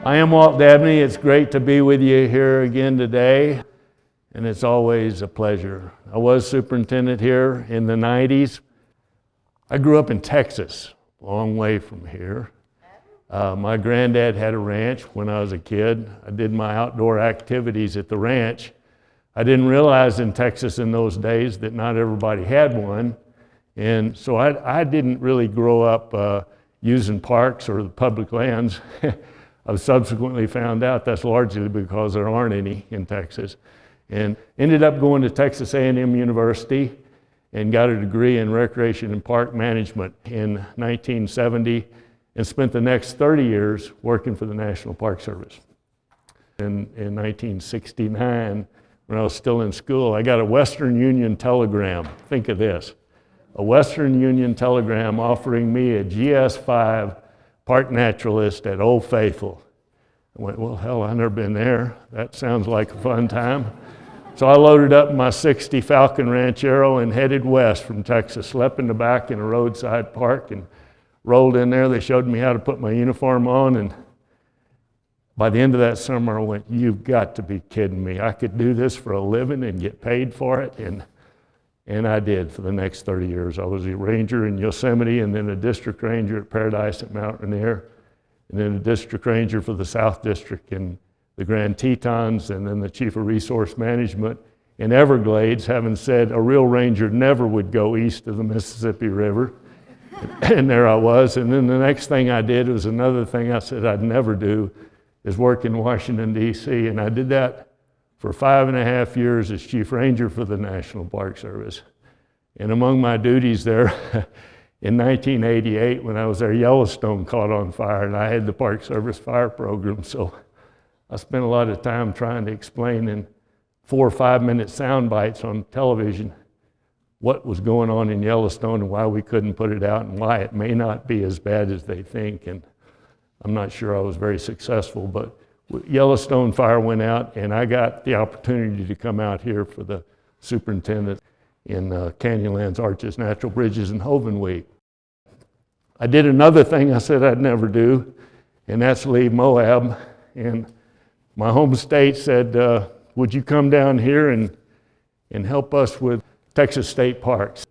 I am Walt Dabney. It's great to be with you here again today, and it's always a pleasure. I was superintendent here in the 90s. I grew up in Texas, a long way from here. My granddad had a ranch when I was a kid. I did my outdoor activities at the ranch. I didn't realize in Texas in those days that not everybody had one, and so I didn't really grow up using parks or the public lands. I've subsequently found out that's largely because there aren't any in Texas. And ended up going to Texas A&M University and got a degree in recreation and park management in 1970 and spent the next 30 years working for the National Park Service. In 1969, when I was still in school, I got a Western Union telegram. Think of this. A Western Union telegram offering me a GS5 park naturalist at Old Faithful. I went, well, hell, I've never been there. That sounds like a fun time. So I loaded up my 60 Falcon Ranchero and headed west from Texas, slept in the back in a roadside park and rolled in there. They showed me how to put my uniform on, and by the end of that summer, I went, you've got to be kidding me. I could do this for a living and get paid for it, and I did for the next 30 years. I was a ranger in Yosemite and then a district ranger at Paradise at Mount Rainier, and then a district ranger for the South District in the Grand Tetons, and then the chief of resource management in Everglades, having said a real ranger never would go east of the Mississippi River. And there I was. And then the next thing I did was another thing I said I'd never do, is work in Washington, D.C. And I did that for 5.5 years as chief ranger for the National Park Service. And among my duties there, in 1988, when I was there, Yellowstone caught on fire, and I had the Park Service fire program. So I spent a lot of time trying to explain in 4 or 5 minute sound bites on television what was going on in Yellowstone and why we couldn't put it out and why it may not be as bad as they think. And I'm not sure I was very successful, but Yellowstone fire went out, and I got the opportunity to come out here for the superintendent in Canyonlands, Arches, Natural Bridges, and Hoven Week. I did another thing I said I'd never do, and that's leave Moab. And my home state said, would you come down here and help us with Texas State Parks?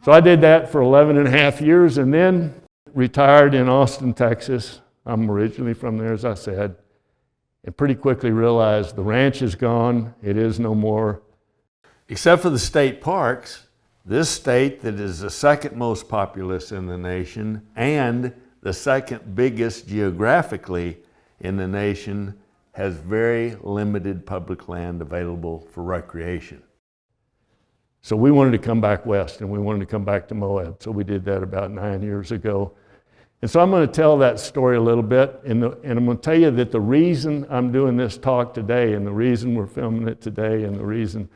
So I did that for 11.5 years and then retired in Austin, Texas. I'm originally from there, as I said, and pretty quickly realized the ranch is gone. It is no more. Except for the state parks, this state that is the second most populous in the nation and the second biggest geographically in the nation has very limited public land available for recreation. So we wanted to come back west, and we wanted to come back to Moab. So we did that about 9 years ago. And so I'm going to tell that story a little bit, and I'm going to tell you that the reason I'm doing this talk today, and the reason we're filming it today, and the reason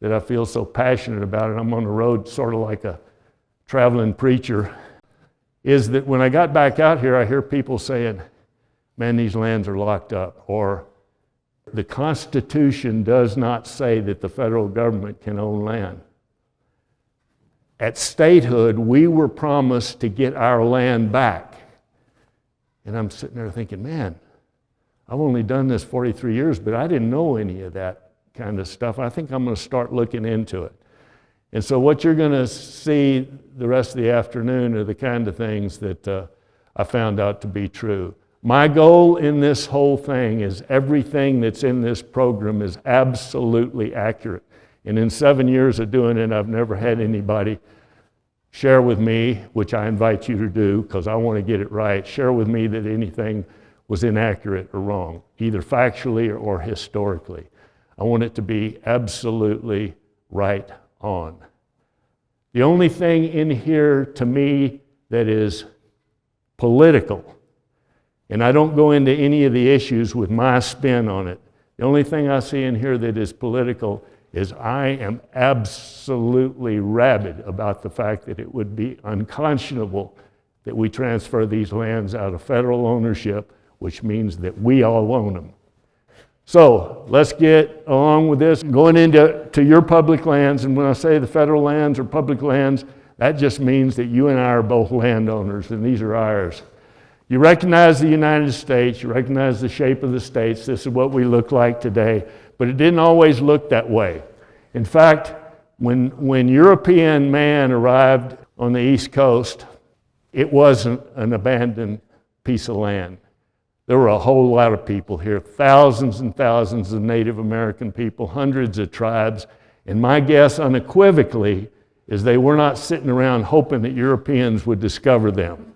that I feel so passionate about it, I'm on the road sort of like a traveling preacher, is that when I got back out here, I hear people saying, man, these lands are locked up, or the Constitution does not say that the federal government can own land. At statehood, we were promised to get our land back. And I'm sitting there thinking, man, I've only done this 43 years, but I didn't know any of that kind of stuff. I think I'm going to start looking into it. And so what you're going to see the rest of the afternoon are the kind of things that I found out to be true. My goal in this whole thing is everything that's in this program is absolutely accurate. And in 7 years of doing it, I've never had anybody share with me, which I invite you to do because I want to get it right, share with me that anything was inaccurate or wrong, either factually or historically. I want it to be absolutely right on. The only thing in here to me that is political, and I don't go into any of the issues with my spin on it, the only thing I see in here that is political is I am absolutely rabid about the fact that it would be unconscionable that we transfer these lands out of federal ownership, which means that we all own them. So let's get along with this, going into your public lands, and when I say the federal lands or public lands, that just means that you and I are both landowners, and these are ours. You recognize the United States, you recognize the shape of the states, this is what we look like today, but it didn't always look that way. In fact, when European man arrived on the East Coast, it wasn't an abandoned piece of land. There were a whole lot of people here, thousands and thousands of Native American people, hundreds of tribes, and my guess unequivocally is they were not sitting around hoping that Europeans would discover them.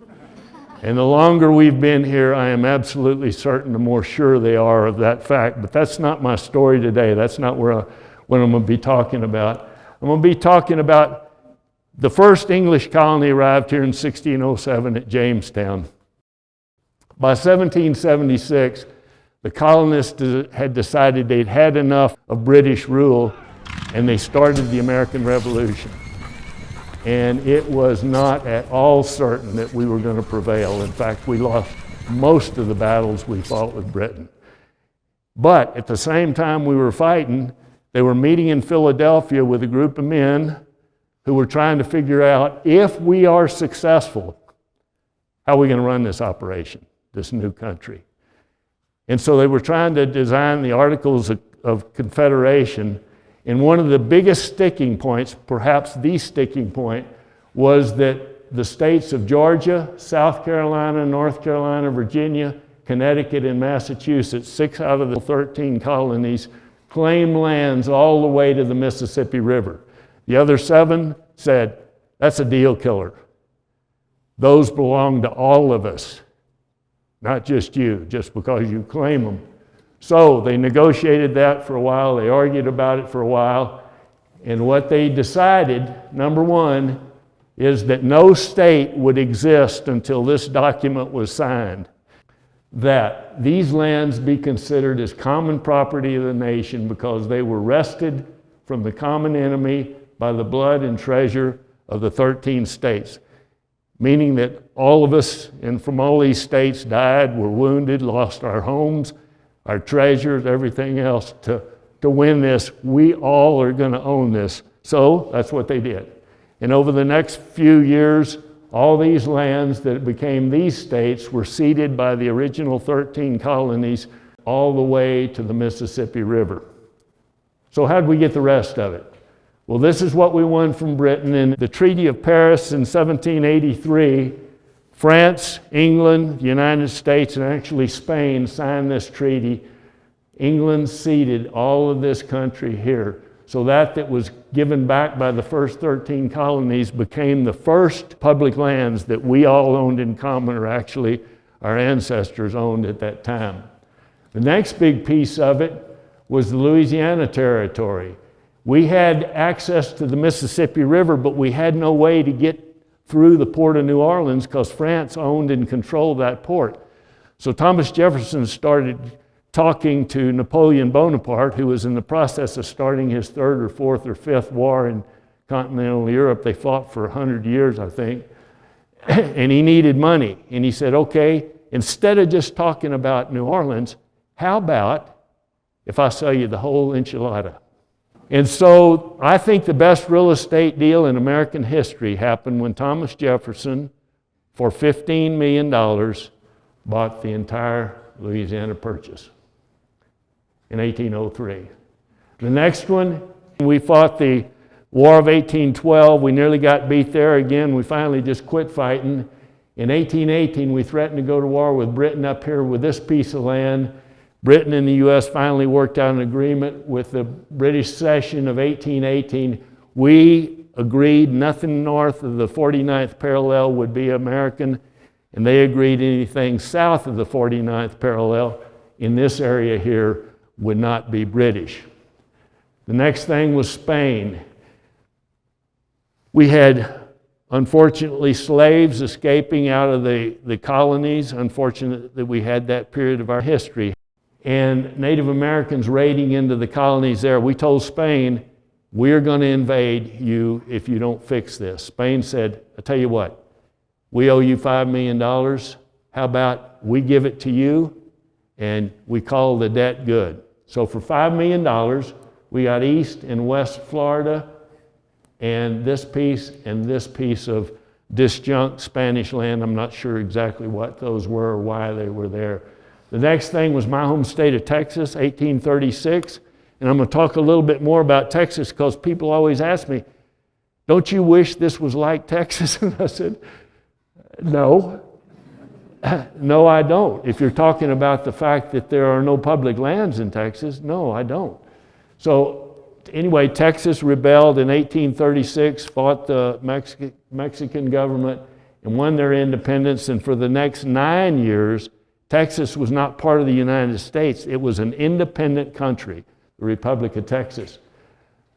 And the longer we've been here, I am absolutely certain, the more sure they are of that fact. But that's not my story today. That's not what I'm going to be talking about. I'm going to be talking about the first English colony arrived here in 1607 at Jamestown. By 1776, the colonists had decided they'd had enough of British rule, and they started the American Revolution. And it was not at all certain that we were going to prevail. In fact, we lost most of the battles we fought with Britain. But at the same time we were fighting, they were meeting in Philadelphia with a group of men who were trying to figure out, if we are successful, how are we going to run this operation, this new country? And so they were trying to design the Articles of Confederation. And one of the biggest sticking points, perhaps the sticking point, was that the states of Georgia, South Carolina, North Carolina, Virginia, Connecticut, and Massachusetts, 6 out of the 13 colonies, claimed lands all the way to the Mississippi River. The other 7 said, that's a deal killer. Those belong to all of us, not just you, just because you claim them. So they negotiated that for a while, they argued about it for a while, and what they decided, number 1, is that no state would exist until this document was signed, that these lands be considered as common property of the nation because they were wrested from the common enemy by the blood and treasure of the 13 states, meaning that all of us and from all these states died, were wounded, lost our homes, our treasures, everything else to win this. We all are going to own this. So that's what they did. And over the next few years, all these lands that became these states were ceded by the original 13 colonies all the way to the Mississippi River. So how'd we get the rest of it? Well, this is what we won from Britain. In the Treaty of Paris in 1783, France, England, the United States, and actually Spain signed this treaty. England ceded all of this country here. So that was given back by the first 13 colonies became the first public lands that we all owned in common, or actually our ancestors owned at that time. The next big piece of it was the Louisiana Territory. We had access to the Mississippi River, but we had no way to get through the port of New Orleans because France owned and controlled that port. So Thomas Jefferson started talking to Napoleon Bonaparte, who was in the process of starting his 3rd or 4th or 5th war in continental Europe. They fought for 100 years, I think. And he needed money. And he said, okay, instead of just talking about New Orleans, how about if I sell you the whole enchilada? And so I think the best real estate deal in American history happened when Thomas Jefferson, for $15 million, bought the entire Louisiana Purchase in 1803. The next one, we fought the War of 1812. We nearly got beat there again. We finally just quit fighting. In 1818, we threatened to go to war with Britain up here with this piece of land. Britain and the U.S. finally worked out an agreement with the British cession of 1818. We agreed nothing north of the 49th parallel would be American, and they agreed anything south of the 49th parallel in this area here would not be British. The next thing was Spain. We had, unfortunately, slaves escaping out of the colonies. Unfortunate that we had that period of our history. And Native Americans raiding into the colonies there. We told Spain, we're going to invade you if you don't fix this. Spain said, I tell you what, we owe you $5 million. How about we give it to you and we call the debt good? So for $5 million, we got East and West Florida and this piece of disjunct Spanish land. I'm not sure exactly what those were or why they were there. The next thing was my home state of Texas, 1836. And I'm going to talk a little bit more about Texas because people always ask me, don't you wish this was like Texas? And I said, no. No, I don't. If you're talking about the fact that there are no public lands in Texas, no, I don't. So anyway, Texas rebelled in 1836, fought the Mexican government, and won their independence. And for the next 9 years, Texas was not part of the United States. It was an independent country, the Republic of Texas.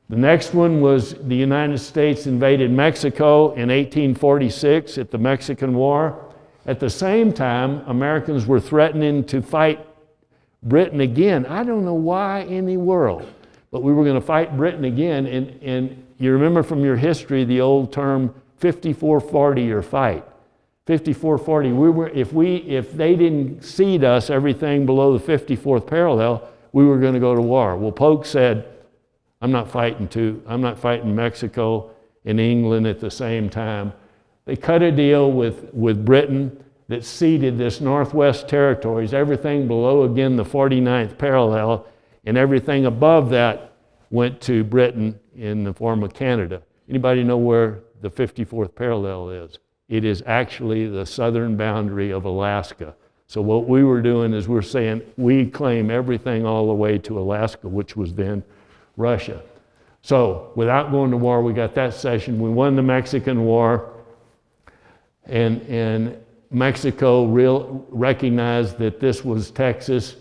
The next one was the United States invaded Mexico in 1846 at the Mexican War. At the same time, Americans were threatening to fight Britain again. I don't know why in the world, but we were going to fight Britain again. And you remember from your history the old term 54-40 or fight. 54-40. If they didn't cede us everything below the 54th parallel, we were going to go to war. Well, Polk said, I'm not fighting Mexico and England at the same time. They cut a deal with Britain that ceded this Northwest Territories, everything below, again, the 49th parallel, and everything above that went to Britain in the form of Canada. Anybody know where the 54th parallel is? It is actually the southern boundary of Alaska. So what we were doing is we're saying we claim everything all the way to Alaska, which was then Russia. So without going to war, we got that cession. We won the Mexican War, and Mexico recognized that this was Texas,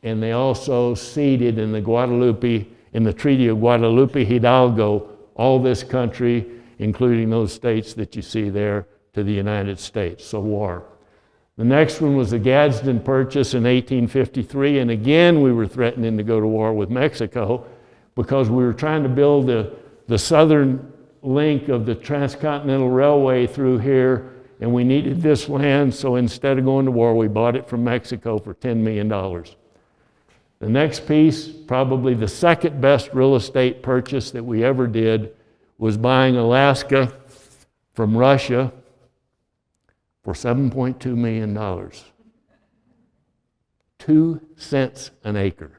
and they also ceded in the Treaty of Guadalupe Hidalgo, all this country, including those states that you see there, to the United States. So war. The next one was the Gadsden Purchase in 1853, and again we were threatening to go to war with Mexico because we were trying to build the southern link of the Transcontinental Railway through here, and we needed this land, so instead of going to war, we bought it from Mexico for $10 million. The next piece, probably the second best real estate purchase that we ever did, was buying Alaska from Russia for $7.2 million. 2 cents an acre.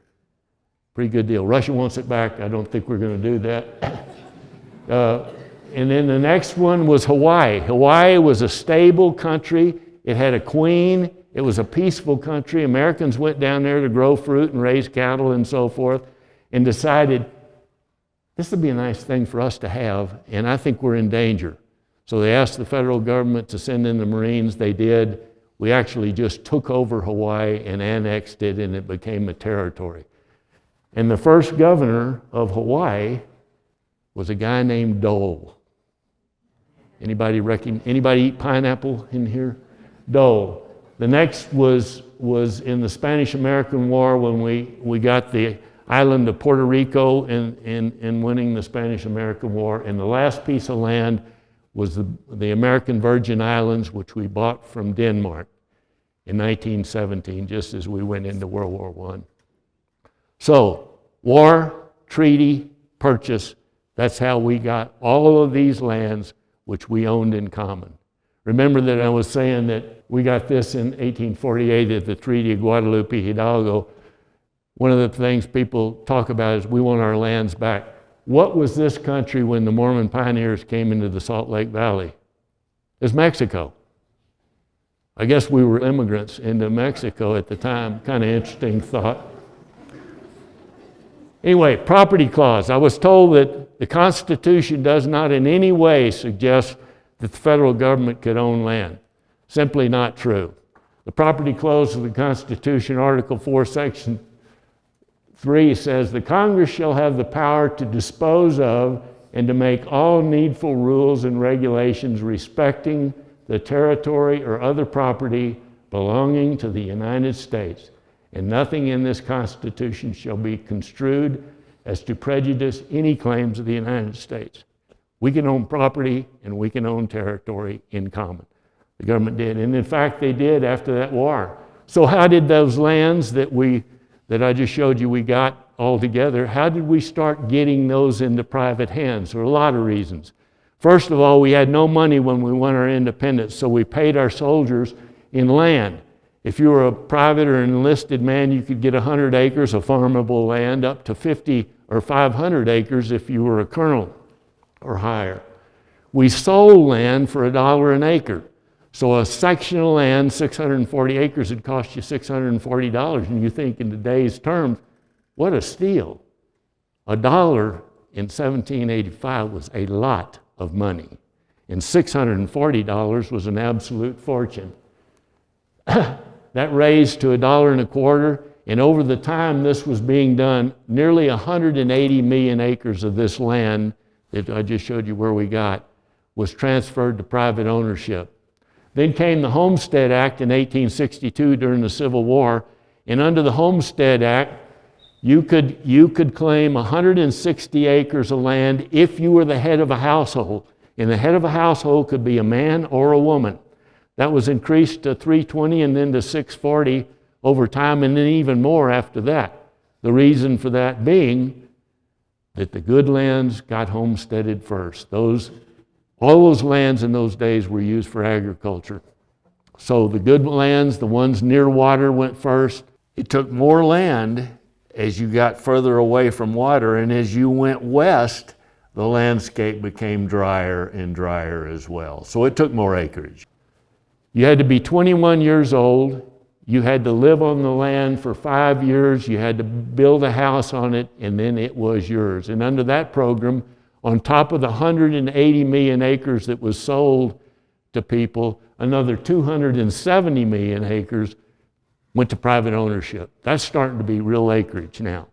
Pretty good deal. Russia wants it back. I don't think we're going to do that. And then the next one was Hawaii. Hawaii was a stable country. It had a queen. It was a peaceful country. Americans went down there to grow fruit and raise cattle and so forth, and decided this would be a nice thing for us to have, and I think we're in danger. So they asked the federal government to send in the Marines. They did. We actually just took over Hawaii and annexed it, and it became a territory. And the first governor of Hawaii was a guy named Dole. Anybody eat pineapple in here? Dole. The next was in the Spanish-American War when we got the island of Puerto Rico in winning the Spanish-American War. And the last piece of land was the American Virgin Islands, which we bought from Denmark in 1917, just as we went into World War I. So, war, treaty, purchase, that's how we got all of these lands which we owned in common. Remember that I was saying that we got this in 1848 at the Treaty of Guadalupe Hidalgo. One of the things people talk about is we want our lands back. What was this country when the Mormon pioneers came into the Salt Lake Valley? It was Mexico. I guess we were immigrants into Mexico at the time. Kind of interesting thought. Anyway, property clause. I was told that the Constitution does not in any way suggest that the federal government could own land. Simply not true. The property clause of the Constitution, Article 4, Section 3 says, the Congress shall have the power to dispose of and to make all needful rules and regulations respecting the territory or other property belonging to the United States. And nothing in this Constitution shall be construed as to prejudice any claims of the United States. We can own property and we can own territory in common. The government did, and in fact they did after that war. So how did those lands that I just showed you we got all together, how did we start getting those into private hands? There are a lot of reasons. First of all, we had no money when we won our independence, so we paid our soldiers in land. If you were a private or enlisted man, you could get 100 acres of farmable land, up to 50 or 500 acres if you were a colonel or higher. We sold land for $1 an acre. So a section of land, 640 acres, would cost you $640. And you think in today's terms, what a steal. $1 in 1785 was a lot of money. And $640 was an absolute fortune. That raised to $1.25, and over the time this was being done, nearly 180 million acres of this land that I just showed you where we got was transferred to private ownership. Then came the Homestead Act in 1862 during the Civil War, and under the Homestead Act, you could claim 160 acres of land if you were the head of a household, and the head of a household could be a man or a woman. That was increased to 320 and then to 640 over time, and then even more after that. The reason for that being that the good lands got homesteaded first. All those lands in those days were used for agriculture. So the good lands, the ones near water, went first. It took more land as you got further away from water, and as you went west, the landscape became drier and drier as well. So it took more acreage. You had to be 21 years old. You had to live on the land for 5 years. You had to build a house on it, and then it was yours. And under that program, on top of the 180 million acres that was sold to people, another 270 million acres went to private ownership. That's starting to be real acreage now.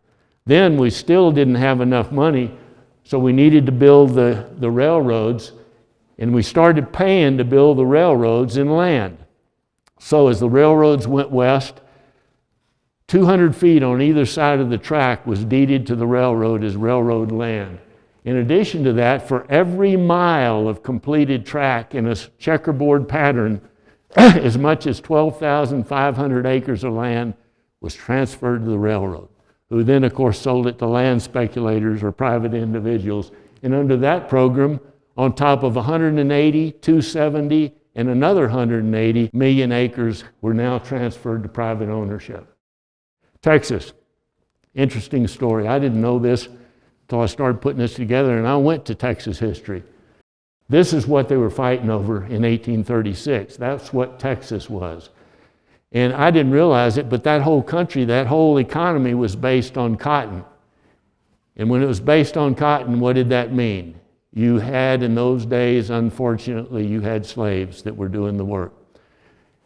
Then we still didn't have enough money, so we needed to build the railroads, and we started paying to build the railroads in land. So as the railroads went west, 200 feet on either side of the track was deeded to the railroad as railroad land. In addition to that, for every mile of completed track in a checkerboard pattern, as much as 12,500 acres of land was transferred to the railroad, who then, of course, sold it to land speculators or private individuals. And under that program, on top of 180, 270, and another 180 million acres were now transferred to private ownership. Texas, interesting story. I didn't know this until I started putting this together, and I went to Texas history. This is what they were fighting over in 1836. That's what Texas was. And I didn't realize it, but that whole country, that whole economy was based on cotton. And when it was based on cotton, what did that mean? You had, in those days, unfortunately, you had slaves that were doing the work.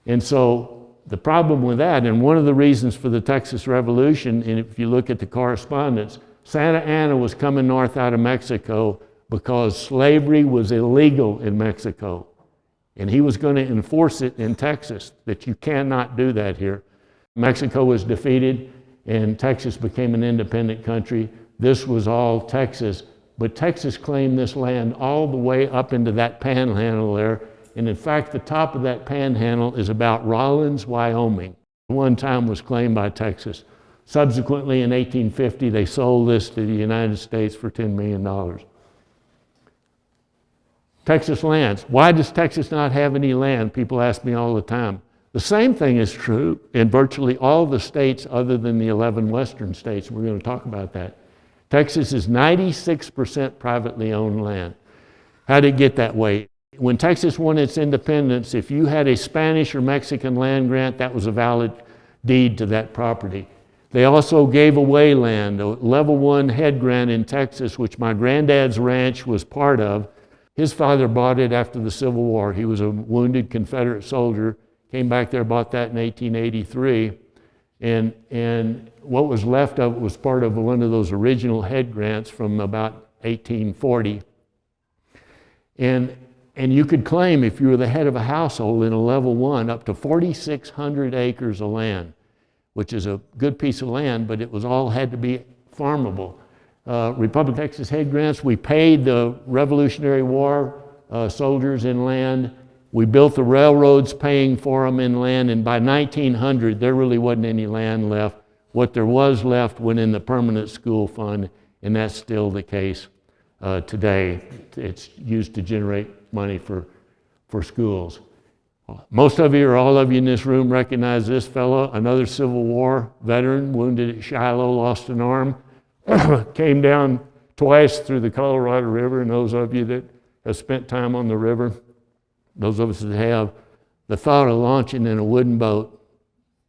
And so the problem with that, and one of the reasons for the Texas Revolution, and if you look at the correspondence, Santa Anna was coming north out of Mexico because slavery was illegal in Mexico. And he was going to enforce it in Texas, that you cannot do that here. Mexico was defeated, and Texas became an independent country. This was all Texas. But Texas claimed this land all the way up into that panhandle there. And in fact, the top of that panhandle is about Rollins, Wyoming. One time was claimed by Texas. Subsequently, in 1850, they sold this to the United States for $10 million. Texas lands. Why does Texas not have any land? People ask me all the time. The same thing is true in virtually all the states other than the 11 western states. We're going to talk about that. Texas is 96% privately owned land. How did it get that way? When Texas won its independence, if you had a Spanish or Mexican land grant, that was a valid deed to that property. They also gave away land, a level 1 head grant in Texas, which my granddad's ranch was part of. His father bought it after the Civil War. He was a wounded Confederate soldier, came back there, bought that in 1883. And what was left of it was part of one of those original head grants from about 1840. And you could claim, if you were the head of a household in a level 1, up to 4,600 acres of land, which is a good piece of land, but it was all had to be farmable. Republic of Texas head grants, we paid the Revolutionary War soldiers in land. We built the railroads paying for them in land, and by 1900, there really wasn't any land left. What there was left went in the permanent school fund, and that's still the case today. It's used to generate money for schools. Most of you, or all of you in this room, recognize this fellow, another Civil War veteran, wounded at Shiloh, lost an arm, came down twice through the Colorado River, and those of you that have spent time on the river, those of us that have, the thought of launching in a wooden boat,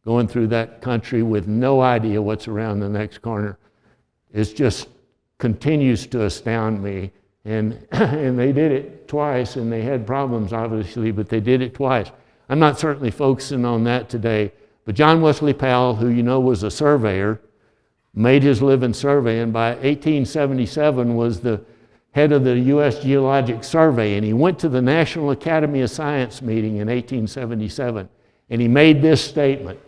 going through that country with no idea what's around the next corner, is just continues to astound me. And they did it twice, and they had problems, obviously, but they did it twice. I'm not certainly focusing on that today, but John Wesley Powell, who you know was a surveyor, made his living surveying. By 1877 was the head of the U.S. Geologic Survey, and he went to the National Academy of Science meeting in 1877, and he made this statement: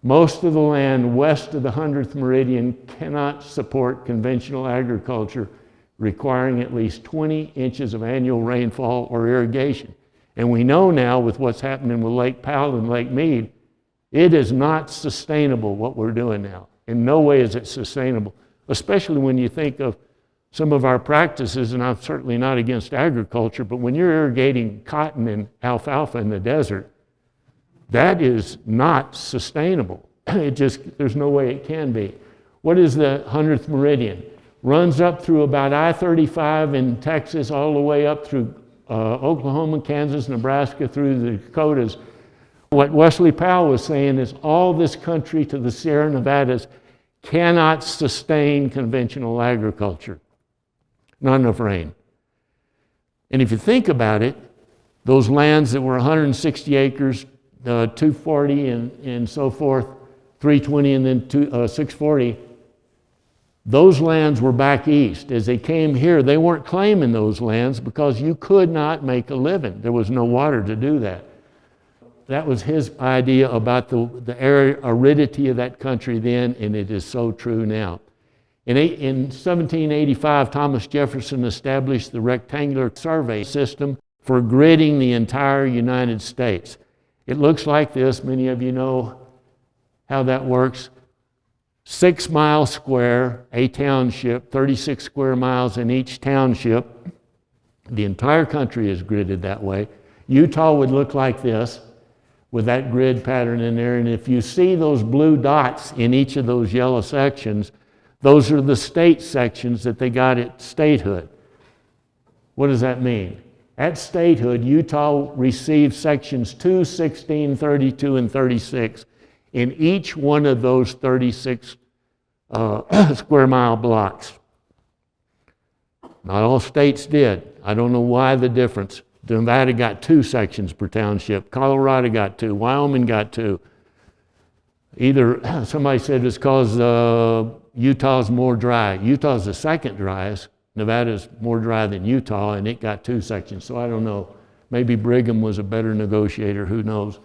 most of the land west of the 100th meridian cannot support conventional agriculture requiring at least 20 inches of annual rainfall or irrigation. And we know now with what's happening with Lake Powell and Lake Mead, it is not sustainable what we're doing now. In no way is it sustainable, especially when you think of some of our practices, and I'm certainly not against agriculture, but when you're irrigating cotton and alfalfa in the desert, that is not sustainable. There's no way it can be. What is the 100th meridian? Runs up through about I-35 in Texas, all the way up through Oklahoma, Kansas, Nebraska, through the Dakotas. What Wesley Powell was saying is all this country to the Sierra Nevadas cannot sustain conventional agriculture. Not enough rain. And if you think about it, those lands that were 160 acres, 240 and so forth, 320 and then 640, those lands were back east. As they came here, they weren't claiming those lands because you could not make a living. There was no water to do that. That was his idea about the aridity of that country then, and it is so true now. In 1785, Thomas Jefferson established the rectangular survey system for gridding the entire United States. It looks like this. Many of you know how that works. 6 miles square, a township, 36 square miles in each township. The entire country is gridded that way. Utah would look like this with that grid pattern in there. And if you see those blue dots in each of those yellow sections, those are the state sections that they got at statehood. What does that mean? At statehood, Utah received sections 2, 16, 32, and 36 in each one of those 36 square mile blocks. Not all states did. I don't know why the difference. Nevada got 2 sections per township. Colorado got 2. Wyoming got 2. Either somebody said it's because Utah's more dry. Utah's the second driest. Nevada's more dry than Utah, and it got 2 sections. So I don't know. Maybe Brigham was a better negotiator. Who knows?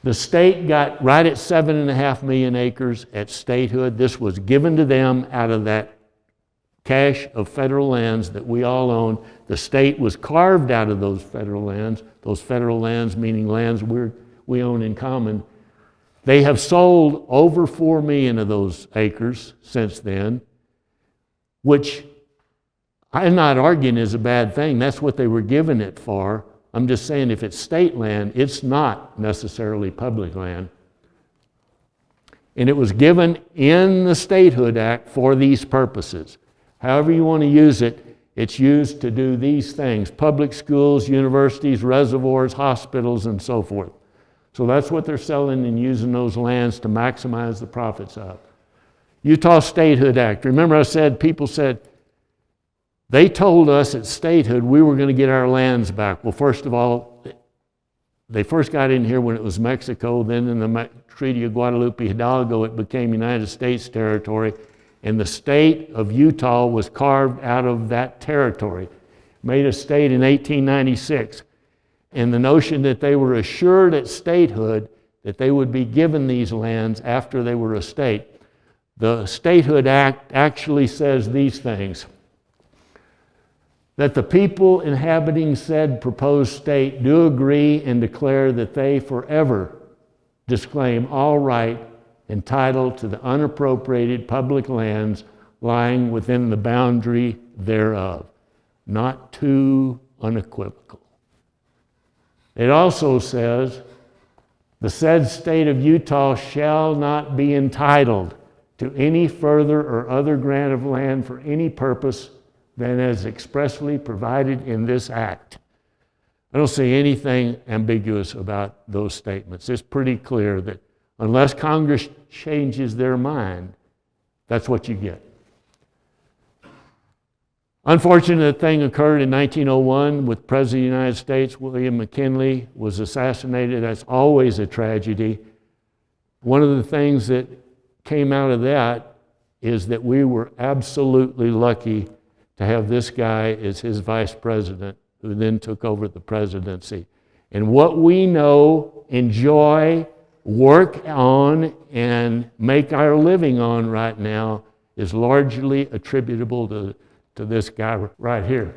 The state got right at 7.5 million acres at statehood. This was given to them out of that cache of federal lands that we all own. The state was carved out of those federal lands meaning lands we own in common. They have sold over 4 million of those acres since then, which I'm not arguing is a bad thing. That's what they were given it for. I'm just saying if it's state land, it's not necessarily public land. And it was given in the Statehood Act for these purposes. However you want to use it, it's used to do these things: public schools, universities, reservoirs, hospitals, and so forth. So that's what they're selling and using those lands to maximize the profits of. Utah Statehood Act. Remember I said, people said, they told us at statehood we were going to get our lands back. Well, first of all, they first got in here when it was Mexico. Then in the Treaty of Guadalupe Hidalgo, it became United States territory. And the state of Utah was carved out of that territory, made a state in 1896. And the notion that they were assured at statehood that they would be given these lands after they were a state. The Statehood Act actually says these things: that the people inhabiting said proposed state do agree and declare that they forever disclaim all right and title to the unappropriated public lands lying within the boundary thereof. Not too unequivocal. It also says, the said state of Utah shall not be entitled to any further or other grant of land for any purpose than as expressly provided in this act. I don't see anything ambiguous about those statements. It's pretty clear that unless Congress changes their mind, that's what you get. Unfortunate thing occurred in 1901 with President of the United States. William McKinley was assassinated. That's always a tragedy. One of the things that came out of that is that we were absolutely lucky to have this guy as his vice president, who then took over the presidency. And what we know, enjoy, work on, and make our living on right now is largely attributable to this guy right here.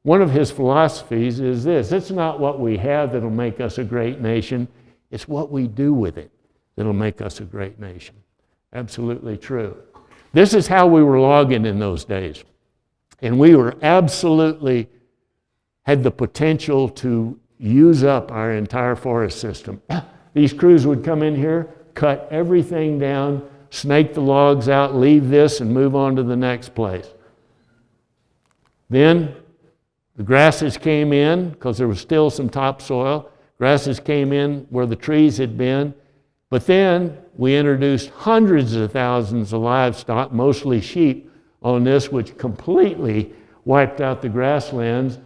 One of his philosophies is this: it's not what we have that'll make us a great nation, it's what we do with it that'll make us a great nation. Absolutely true. This is how we were logging in those days. And we were absolutely had the potential to use up our entire forest system. These crews would come in here, cut everything down, snake the logs out, leave this, and move on to the next place. Then the grasses came in, because there was still some topsoil. Grasses came in where the trees had been. But then we introduced hundreds of thousands of livestock, mostly sheep, on this, which completely wiped out the grasslands.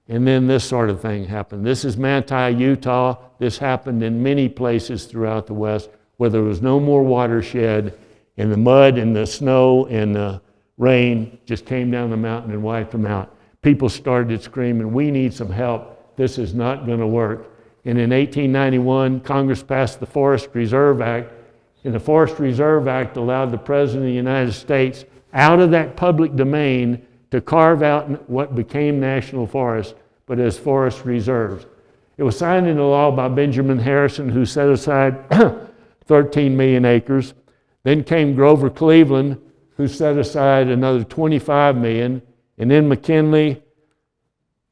And then this sort of thing happened. This is Manti, Utah. This happened in many places throughout the West where there was no more watershed, and the mud and the snow and the rain just came down the mountain and wiped them out. People started screaming, we need some help. This is not going to work. And in 1891, Congress passed the Forest Reserve Act, and the Forest Reserve Act allowed the President of the United States out of that public domain to carve out what became national forests, but as forest reserves. It was signed into law by Benjamin Harrison, who set aside 13 million acres. Then came Grover Cleveland, who set aside another 25 million, and then McKinley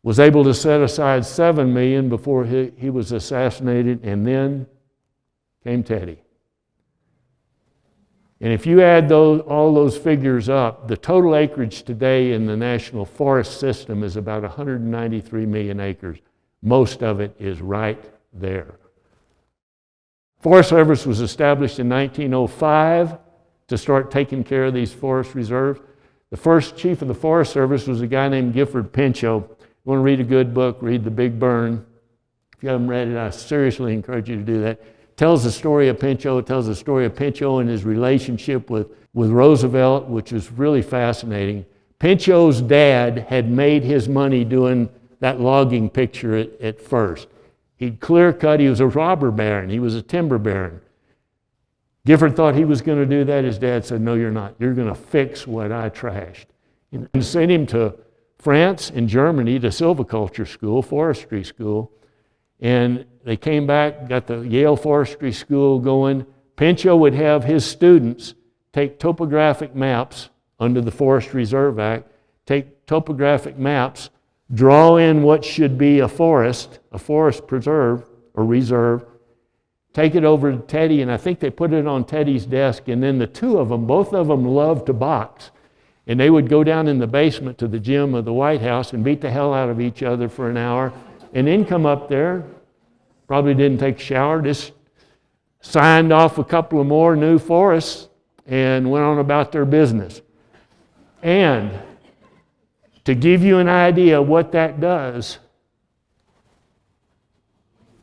was able to set aside 7 million before he was assassinated, and then came Teddy. And if you add all those figures up, the total acreage today in the National Forest System is about 193 million acres. Most of it is right there. Forest Service was established in 1905 to start taking care of these forest reserves. The first chief of the Forest Service was a guy named Gifford Pinchot. You want to read a good book, read The Big Burn. If you haven't read it, I seriously encourage you to do that. Tells the story of Pinchot, tells the story of Pinchot and his relationship with Roosevelt, which is really fascinating. Pinchot's dad had made his money doing that logging picture at first. He'd clear cut, he was a robber baron, he was a timber baron. Gifford thought he was going to do that. His dad said, no, you're not. You're going to fix what I trashed. And sent him to France and Germany to silviculture school, forestry school. And they came back, got the Yale Forestry School going. Pinchot would have his students take topographic maps under the Forest Reserve Act, take topographic maps, draw in what should be a forest preserve or reserve, take it over to Teddy, and I think they put it on Teddy's desk, and then the two of them, both of them loved to box. And they would go down in the basement to the gym of the White House and beat the hell out of each other for an hour, and then come up there, probably didn't take a shower, just signed off a couple of more new forests and went on about their business. And to give you an idea of what that does,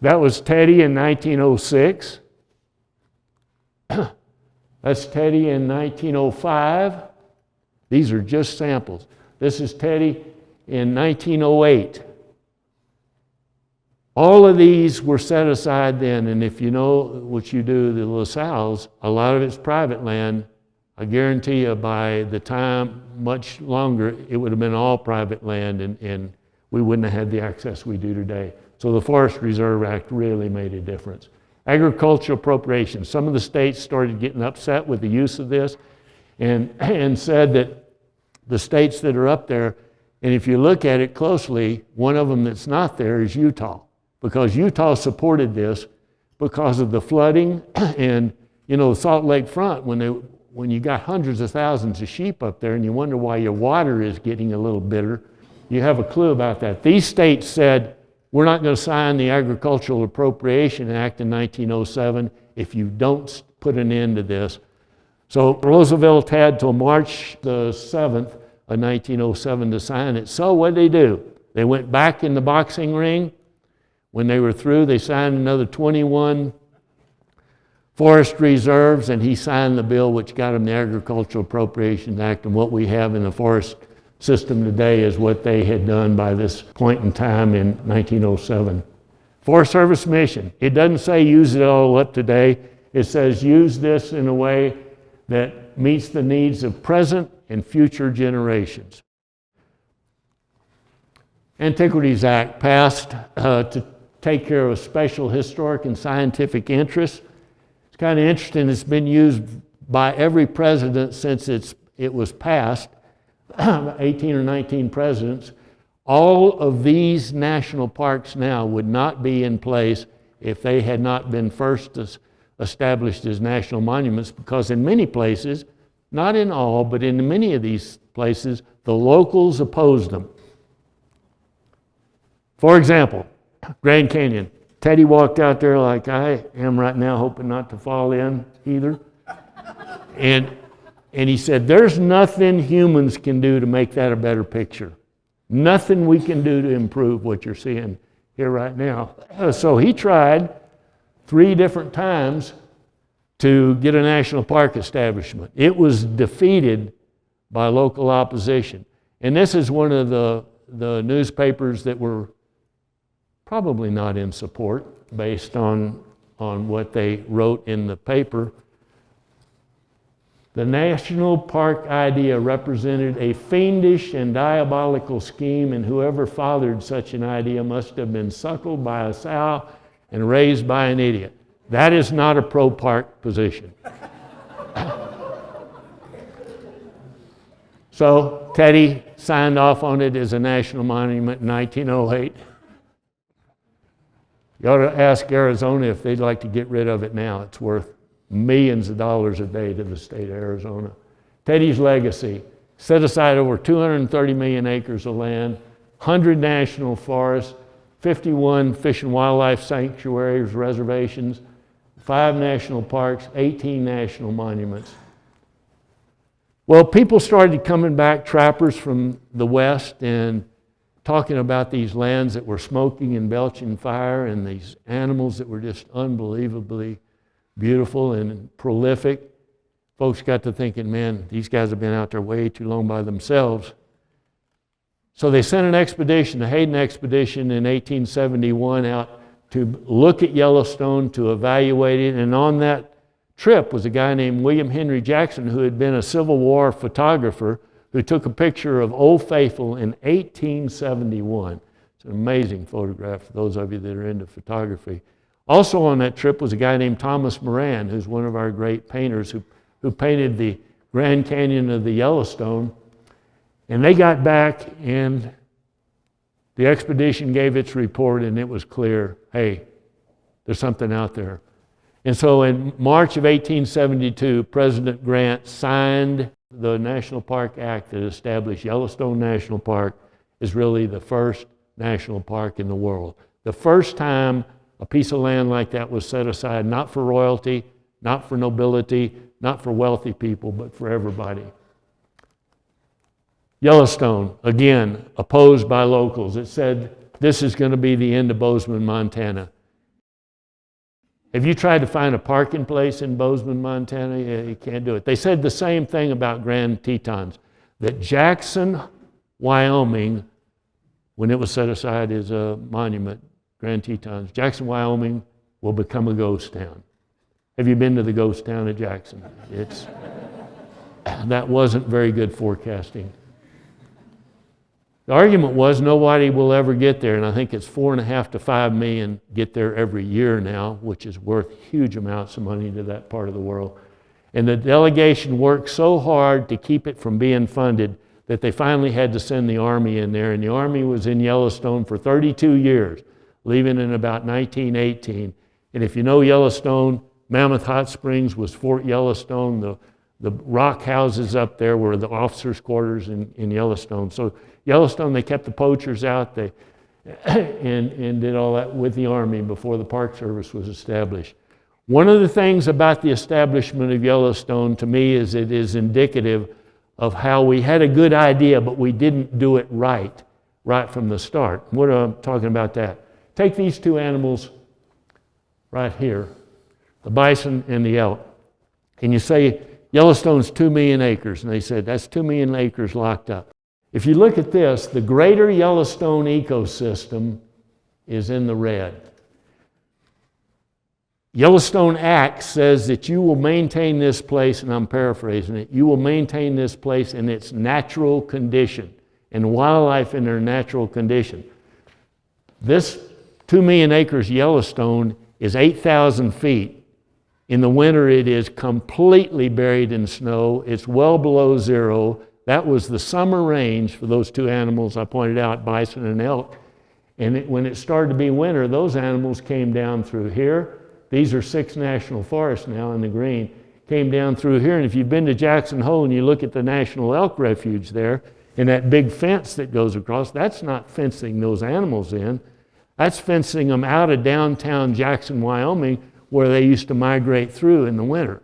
that was Teddy in 1906. That's Teddy in 1905. These are just samples. This is Teddy in 1908. All of these were set aside then, and if you know what you do, the LaSalle's, a lot of it's private land. I guarantee you by the time much longer, it would have been all private land, and we wouldn't have had the access we do today. So the Forest Reserve Act really made a difference. Agricultural appropriations. Some of the states started getting upset with the use of this. and said that the states that are up there, and if you look at it closely, one of them that's not there is Utah, because Utah supported this because of the flooding and, you know, the Salt Lake front, when you got hundreds of thousands of sheep up there and you wonder why your water is getting a little bitter, you have a clue about that. These states said, we're not going to sign the Agricultural Appropriation Act in 1907 if you don't put an end to this. So Roosevelt had till March the 7th of 1907 to sign it. So what did they do? They went back in the boxing ring. When they were through, they signed another 21 forest reserves, and he signed the bill which got him the Agricultural Appropriation Act, and what we have in the forest system today is what they had done by this point in time in 1907. Forest Service mission. It doesn't say use it all up today. It says use this in a way that meets the needs of present and future generations. Antiquities Act passed to take care of special historic and scientific interests. It's kind of interesting. It's been used by every president since it was passed, 18 or 19 presidents. All of these national parks now would not be in place if they had not been first established as national monuments, because in many places, not in all, but in many of these places, the locals opposed them. For example, Grand Canyon. Teddy walked out there like I am right now, hoping not to fall in either. And he said, there's nothing humans can do to make that a better picture. Nothing we can do to improve what you're seeing here right now. So he tried 3 different times to get a national park establishment. It was defeated by local opposition. And this is one of the newspapers that were probably not in support based on what they wrote in the paper. The national park idea represented a fiendish and diabolical scheme, and whoever fathered such an idea must have been suckled by a sow and raised by an idiot. That is not a pro-park position. So Teddy signed off on it as a national monument in 1908. You ought to ask Arizona if they'd like to get rid of it now. It's worth millions of dollars a day to the state of Arizona. Teddy's legacy: set aside over 230 million acres of land, 100 national forests, 51 fish and wildlife sanctuaries, reservations, 5 national parks, 18 national monuments. Well, people started coming back, trappers from the west, and talking about these lands that were smoking and belching fire, and these animals that were just unbelievably beautiful and prolific. Folks got to thinking, man, these guys have been out there way too long by themselves. So they sent an expedition, the Hayden expedition in 1871, out to look at Yellowstone, to evaluate it. And on that trip was a guy named William Henry Jackson, who had been a Civil War photographer, who took a picture of Old Faithful in 1871. It's an amazing photograph for those of you that are into photography. Also on that trip was a guy named Thomas Moran, who's one of our great painters, who painted the Grand Canyon of the Yellowstone. And they got back, and the expedition gave its report, and it was clear, hey, there's something out there. And so in March of 1872, President Grant signed the National Park Act that established Yellowstone National Park as really the first national park in the world. The first time a piece of land like that was set aside, not for royalty, not for nobility, not for wealthy people, but for everybody. Yellowstone, again, opposed by locals. It said, this is going to be the end of Bozeman, Montana. Have you tried to find a parking place in Bozeman, Montana? Yeah, you can't do it. They said the same thing about Grand Tetons, that Jackson, Wyoming, when it was set aside as a monument, Grand Tetons, Jackson, Wyoming will become a ghost town. Have you been to the ghost town of Jackson? That wasn't very good forecasting. The argument was nobody will ever get there, and I think it's 4.5 to 5 million get there every year now, which is worth huge amounts of money to that part of the world. And the delegation worked so hard to keep it from being funded that they finally had to send the Army in there. And the Army was in Yellowstone for 32 years, leaving in about 1918. And if you know Yellowstone, Mammoth Hot Springs was Fort Yellowstone. The rock houses up there were the officers' quarters in Yellowstone. So Yellowstone, they kept the poachers out and did all that with the Army before the Park Service was established. One of the things about the establishment of Yellowstone to me is it is indicative of how we had a good idea, but we didn't do it right from the start. What am I talking about that? Take these two animals right here, the bison and the elk, and you say, Yellowstone's 2 million acres, and they said, that's 2 million acres locked up. If you look at this, the greater Yellowstone ecosystem is in the red. Yellowstone Act says that you will maintain this place, and I'm paraphrasing it, you will maintain this place in its natural condition, and wildlife in their natural condition. This 2 million acres Yellowstone is 8,000 feet. In the winter, it is completely buried in snow. It's well below zero. That was the summer range for those two animals I pointed out, bison and elk. And when it started to be winter, those animals came down through here. These are 6 national forests now in the green. Came down through here, and if you've been to Jackson Hole and you look at the National Elk Refuge there, and that big fence that goes across, that's not fencing those animals in. That's fencing them out of downtown Jackson, Wyoming, where they used to migrate through in the winter.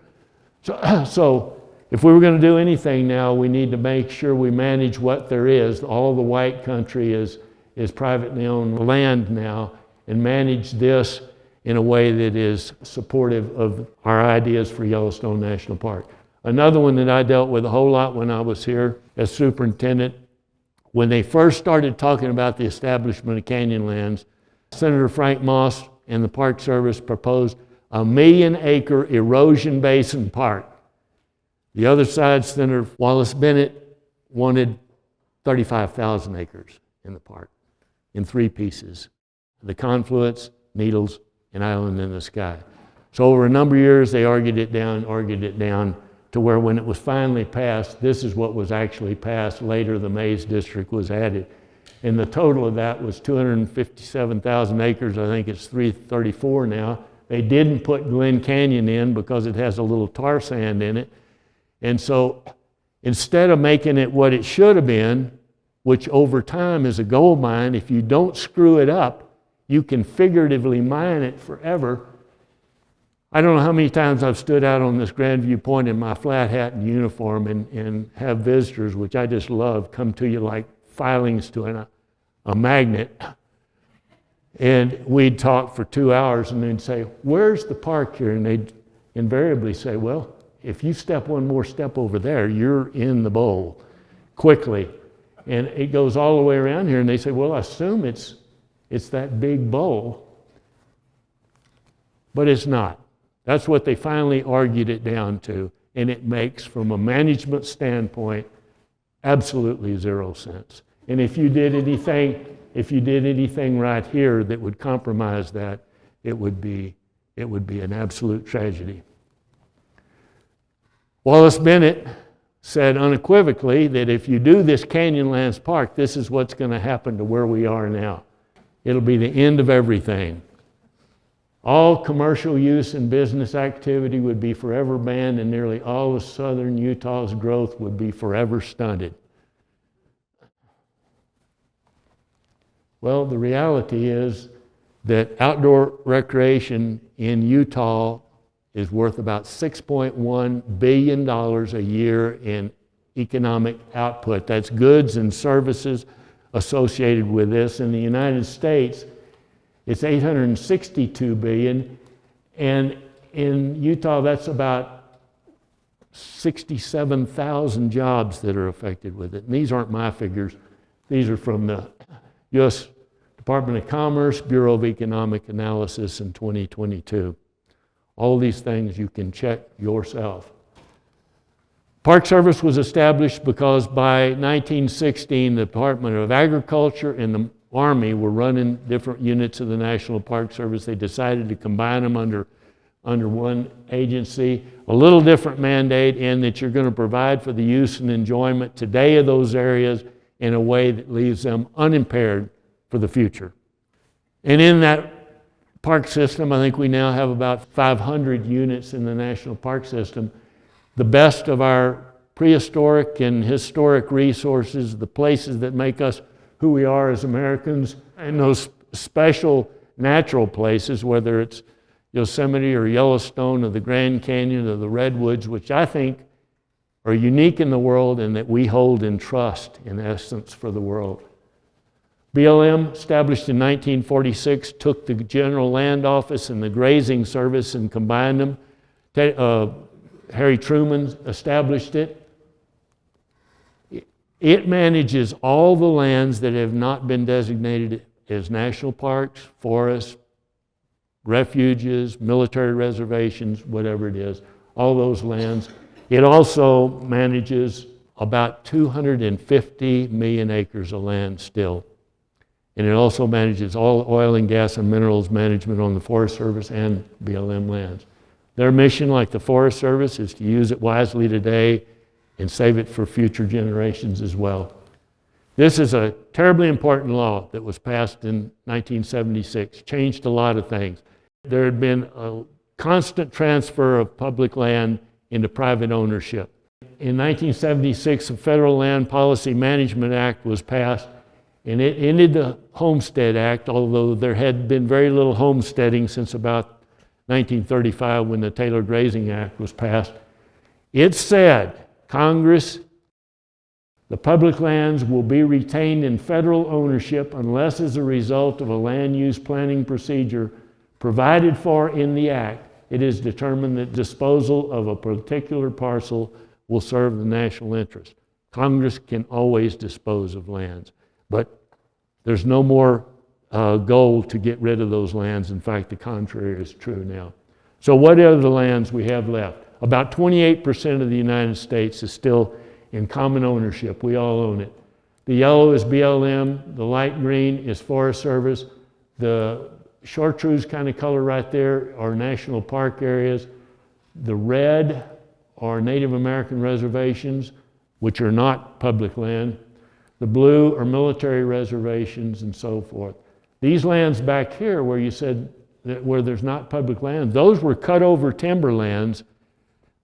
So if we were going to do anything now, we need to make sure we manage what there is. All the white country is privately owned land now, and manage this in a way that is supportive of our ideas for Yellowstone National Park. Another one that I dealt with a whole lot when I was here as superintendent, when they first started talking about the establishment of Canyonlands, Senator Frank Moss and the Park Service proposed a 1 million acre erosion basin park. The other side, Senator Wallace Bennett, wanted 35,000 acres in the park in 3 pieces: the confluence, Needles, and Island in the Sky. So over a number of years, they argued it down to where when it was finally passed, this is what was actually passed. Later, the Mays District was added. And the total of that was 257,000 acres. I think it's 334 now. They didn't put Glen Canyon in because it has a little tar sand in it. And so instead of making it what it should have been, which over time is a gold mine, if you don't screw it up, you can figuratively mine it forever. I don't know how many times I've stood out on this Grandview Point in my flat hat and uniform and have visitors, which I just love, come to you like filings to a magnet. And we'd talk for 2 hours and they'd say, where's the park here? And they'd invariably say, well, if you step one more step over there, you're in the bowl quickly. And it goes all the way around here, and they say, well, I assume it's that big bowl. But it's not. That's what they finally argued it down to, and it makes, from a management standpoint, absolutely 0 sense. And if you did anything right here that would compromise that, it would be an absolute tragedy. Wallace Bennett said unequivocally that if you do this Canyonlands Park, this is what's going to happen to where we are now. It'll be the end of everything. All commercial use and business activity would be forever banned, and nearly all of southern Utah's growth would be forever stunted. Well, the reality is that outdoor recreation in Utah is worth about $6.1 billion a year in economic output. That's goods and services associated with this. In the United States, it's $862 billion, and in Utah, that's about 67,000 jobs that are affected with it. And these aren't my figures. These are from the U.S. Department of Commerce, Bureau of Economic Analysis in 2022. All these things you can check yourself. Park Service was established because by 1916, the Department of Agriculture and the Army were running different units of the National Park Service. They decided to combine them under under one agency. A little different mandate in that you're going to provide for the use and enjoyment today of those areas in a way that leaves them unimpaired for the future. And in that park system, I think we now have about 500 units in the national park system. The best of our prehistoric and historic resources, the places that make us who we are as Americans, and those special natural places, whether it's Yosemite or Yellowstone or the Grand Canyon or the Redwoods, which I think are unique in the world and that we hold in trust, in essence, for the world. BLM, established in 1946, took the General Land Office and the Grazing Service and combined them. Harry Truman established it. It manages all the lands that have not been designated as national parks, forests, refuges, military reservations, whatever it is, all those lands. It also manages about 250 million acres of land still. And it also manages all oil and gas and minerals management on the Forest Service and BLM lands. Their mission, like the Forest Service, is to use it wisely today and save it for future generations as well. This is a terribly important law that was passed in 1976, changed a lot of things. There had been a constant transfer of public land into private ownership. In 1976, the Federal Land Policy Management Act was passed, and it ended the Homestead Act, although there had been very little homesteading since about 1935 when the Taylor Grazing Act was passed. It said, Congress, the public lands will be retained in federal ownership unless as a result of a land use planning procedure provided for in the Act, it is determined that disposal of a particular parcel will serve the national interest. Congress can always dispose of lands, but there's no more goal to get rid of those lands. In fact, the contrary is true now. So what are the lands we have left? About 28% of the United States is still in common ownership. We all own it. The yellow is BLM, the light green is Forest Service, the chartreuse kind of color right there are national park areas. The red are Native American reservations, which are not public land. The blue are military reservations and so forth. These lands back here where you said that where there's not public land, those were cut over timberlands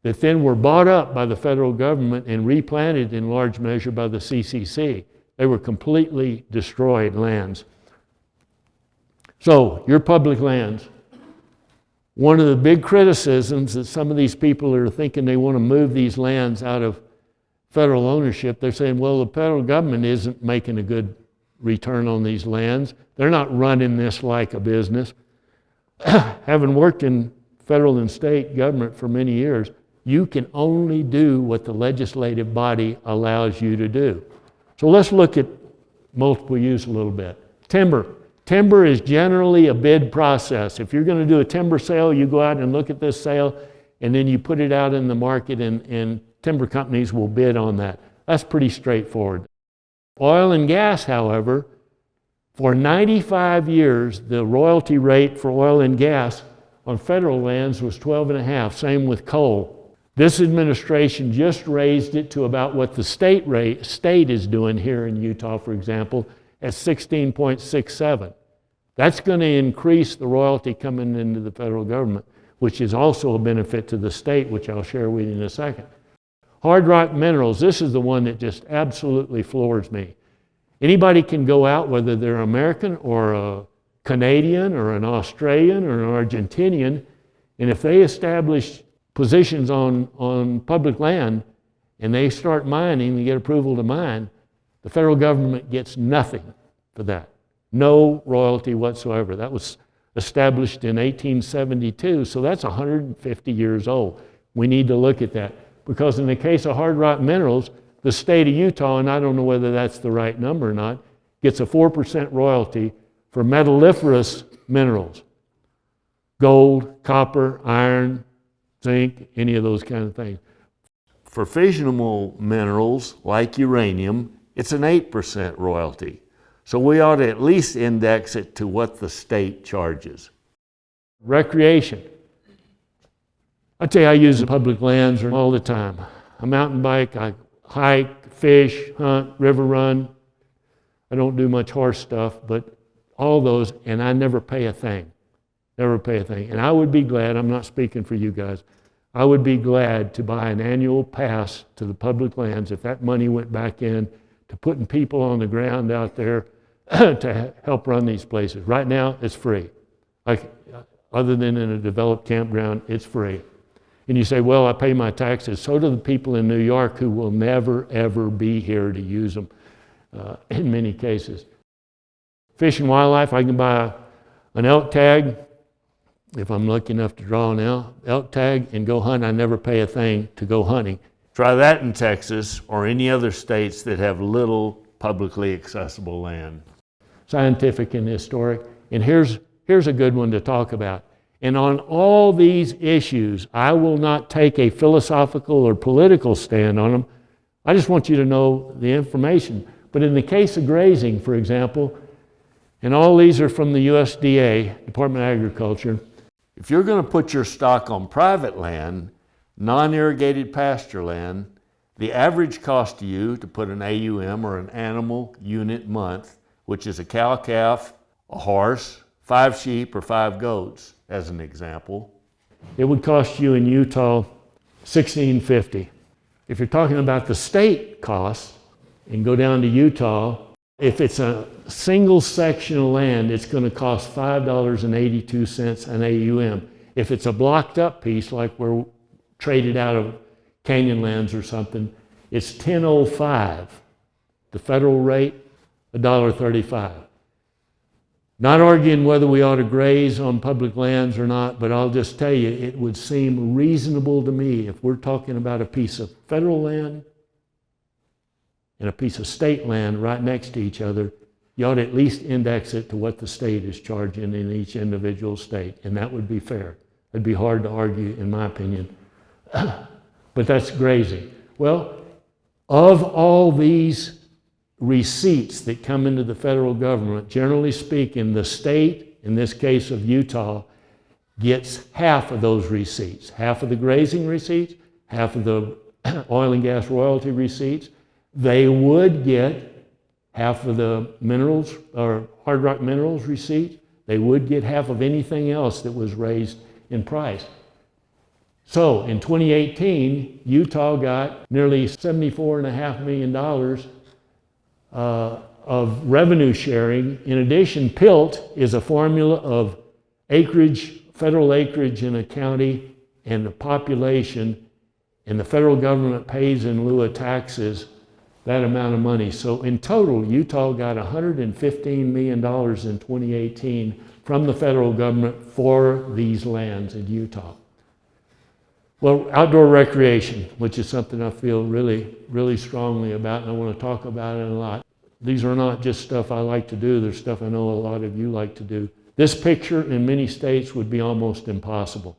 that then were bought up by the federal government and replanted in large measure by the CCC. They were completely destroyed lands. So, your public lands. One of the big criticisms that some of these people are thinking they want to move these lands out of federal ownership, they're saying, well, the federal government isn't making a good return on these lands. They're not running this like a business. Having worked in federal and state government for many years, you can only do what the legislative body allows you to do. So let's look at multiple use a little bit. Timber. Timber is generally a bid process. If you're going to do a timber sale, you go out and look at this sale, and then you put it out in the market, and timber companies will bid on that. That's pretty straightforward. Oil and gas, however, for 95 years, the royalty rate for oil and gas on federal lands was 12.5, same with coal. This administration just raised it to about what the state is doing here in Utah, for example, at 16.67. That's going to increase the royalty coming into the federal government, which is also a benefit to the state, which I'll share with you in a second. Hard rock minerals, this is the one that just absolutely floors me. Anybody can go out, whether they're American or a Canadian or an Australian or an Argentinian, and if they establish positions on public land and they start mining and get approval to mine, the federal government gets nothing for that. No royalty whatsoever. That was established in 1872, so that's 150 years old. We need to look at that. Because in the case of hard rock minerals, the state of Utah, and I don't know whether that's the right number or not, gets a 4% royalty for metalliferous minerals. Gold, copper, iron, zinc, any of those kind of things. For fissionable minerals like uranium, it's an 8% royalty. So we ought to at least index it to what the state charges. Recreation. I tell you, I use the public lands all the time. I mountain bike, I hike, fish, hunt, river run. I don't do much horse stuff, but all those, and I never pay a thing. Never pay a thing. And I would be glad, I'm not speaking for you guys, I would be glad to buy an annual pass to the public lands if that money went back in to putting people on the ground out there to help run these places. Right now, it's free. Like, other than in a developed campground, it's free. And you say, well, I pay my taxes. So do the people in New York who will never, ever be here to use them in many cases. Fish and wildlife, I can buy an elk tag if I'm lucky enough to draw an elk tag and go hunt. I never pay a thing to go hunting. Try that in Texas or any other states that have little publicly accessible land. Scientific and historic. And here's a good one to talk about. And on all these issues, I will not take a philosophical or political stand on them. I just want you to know the information. But in the case of grazing, for example, and all these are from the USDA, Department of Agriculture, if you're going to put your stock on private land, non-irrigated pasture land, the average cost to you to put an AUM or an animal unit month, which is a cow, calf, a horse, 5 sheep or 5 goats, as an example, it would cost you in Utah $16.50. If you're talking about the state costs and go down to Utah, if it's a single section of land, it's going to cost $5.82 an AUM. If it's a blocked up piece, like we're traded out of Canyonlands or something, it's $10.05. The federal rate, $1.35. Not arguing whether we ought to graze on public lands or not, but I'll just tell you, it would seem reasonable to me if we're talking about a piece of federal land and a piece of state land right next to each other, you ought to at least index it to what the state is charging in each individual state, and that would be fair. It'd be hard to argue, in my opinion. But that's grazing. Well, of all these receipts that come into the federal government, generally speaking, the state, in this case of Utah, gets half of those receipts. Half of the grazing receipts, half of the oil and gas royalty receipts. They would get half of the minerals or hard rock minerals receipts. They would get half of anything else that was raised in price. So in 2018, Utah got nearly $74.5 million of revenue sharing. In addition, PILT is a formula of acreage, federal acreage in a county and the population, and the federal government pays in lieu of taxes that amount of money. So in total, Utah got $115 million in 2018 from the federal government for these lands in Utah. Well, outdoor recreation, which is something I feel really, really strongly about, and I want to talk about it a lot. These are not just stuff I like to do, they're stuff I know a lot of you like to do. This picture in many states would be almost impossible.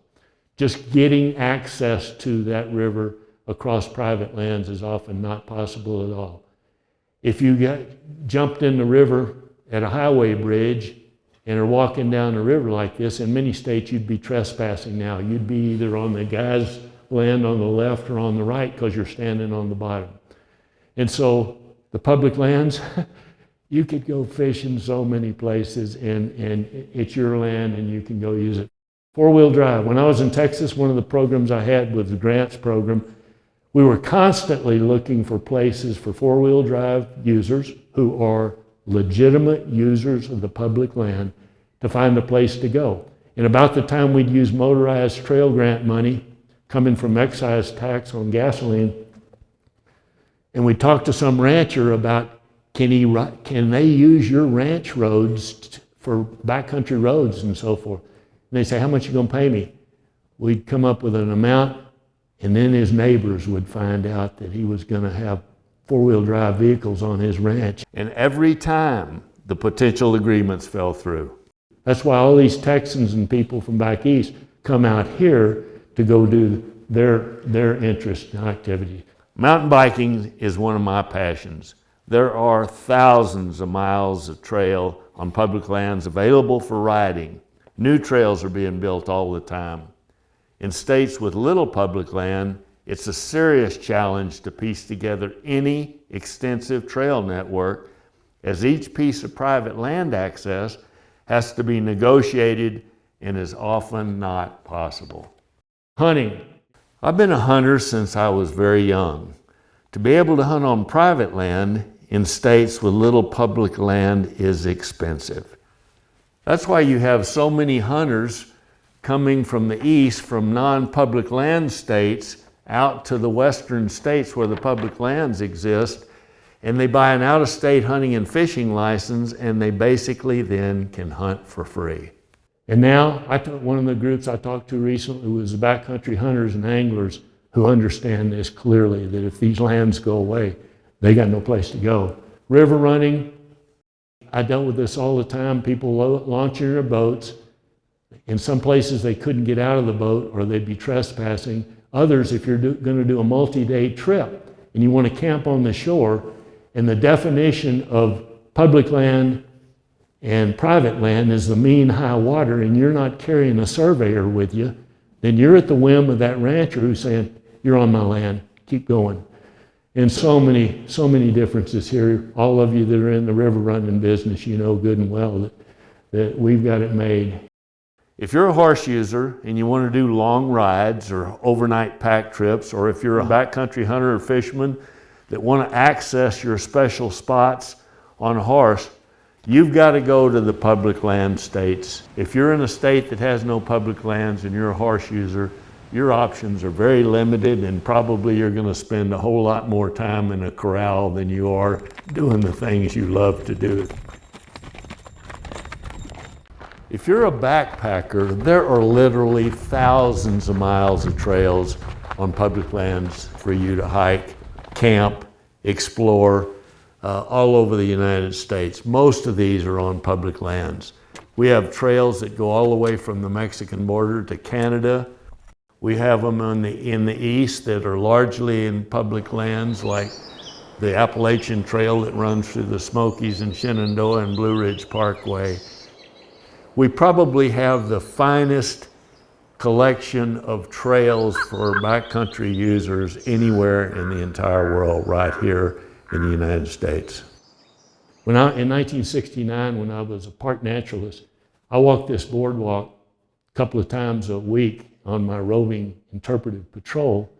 Just getting access to that river across private lands is often not possible at all. If you jumped in the river at a highway bridge and are walking down the river like this, in many states you'd be trespassing now. You'd be either on the guy's land on the left or on the right because you're standing on the bottom. And so the public lands, you could go fish in so many places and it's your land and you can go use it. Four-wheel drive. When I was in Texas, one of the programs I had was the grants program. We were constantly looking for places for four-wheel drive users who are legitimate users of the public land to find a place to go. And about the time we'd use motorized trail grant money coming from excise tax on gasoline, and we talked to some rancher about can they use your ranch roads for backcountry roads and so forth. And they say, how much are you going to pay me? We'd come up with an amount, and then his neighbors would find out that he was going to have four-wheel drive vehicles on his ranch. And every time the potential agreements fell through. That's why all these Texans and people from back east come out here to go do their interest and activity. Mountain biking is one of my passions. There are thousands of miles of trail on public lands available for riding. New trails are being built all the time. In states with little public land, it's a serious challenge to piece together any extensive trail network, as each piece of private land access has to be negotiated and is often not possible. Hunting. I've been a hunter since I was very young. To be able to hunt on private land in states with little public land is expensive. That's why you have so many hunters coming from the east, from non-public land states, out to the western states where the public lands exist, and they buy an out-of-state hunting and fishing license, and they basically then can hunt for free. And now, one of the groups I talked to recently was the backcountry hunters and anglers who understand this clearly, that if these lands go away, they got no place to go. River running, I dealt with this all the time, people launching their boats. In some places they couldn't get out of the boat or they'd be trespassing. Others, if you're going to do a multi-day trip and you want to camp on the shore, and the definition of public land and private land is the mean high water, and you're not carrying a surveyor with you, then you're at the whim of that rancher who's saying, you're on my land, keep going. And so many differences here. All of you that are in the river running business, you know good and well that we've got it made. If you're a horse user and you want to do long rides or overnight pack trips, or if you're a backcountry hunter or fisherman that want to access your special spots on a horse, you've got to go to the public land states. If you're in a state that has no public lands and you're a horse user, your options are very limited, and probably you're going to spend a whole lot more time in a corral than you are doing the things you love to do. If you're a backpacker, there are literally thousands of miles of trails on public lands for you to hike, camp, explore, all over the United States. Most of these are on public lands. We have trails that go all the way from the Mexican border to Canada. We have them in the east that are largely in public lands, like the Appalachian Trail that runs through the Smokies and Shenandoah and Blue Ridge Parkway. We probably have the finest collection of trails for backcountry users anywhere in the entire world, right here in the United States. In 1969, when I was a park naturalist, I walked this boardwalk a couple of times a week on my roving interpretive patrol,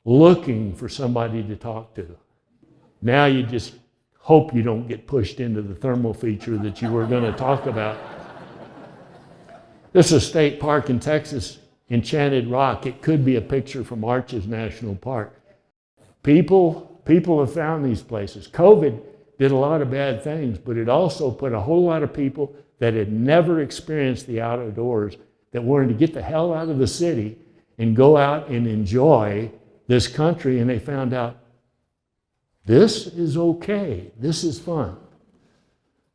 looking for somebody to talk to. Now you just hope you don't get pushed into the thermal feature that you were going to talk about. This is a state park in Texas, Enchanted Rock. It could be a picture from Arches National Park. People have found these places. COVID did a lot of bad things, but it also put a whole lot of people that had never experienced the outdoors, that wanted to get the hell out of the city and go out and enjoy this country, and they found out, this is okay, this is fun.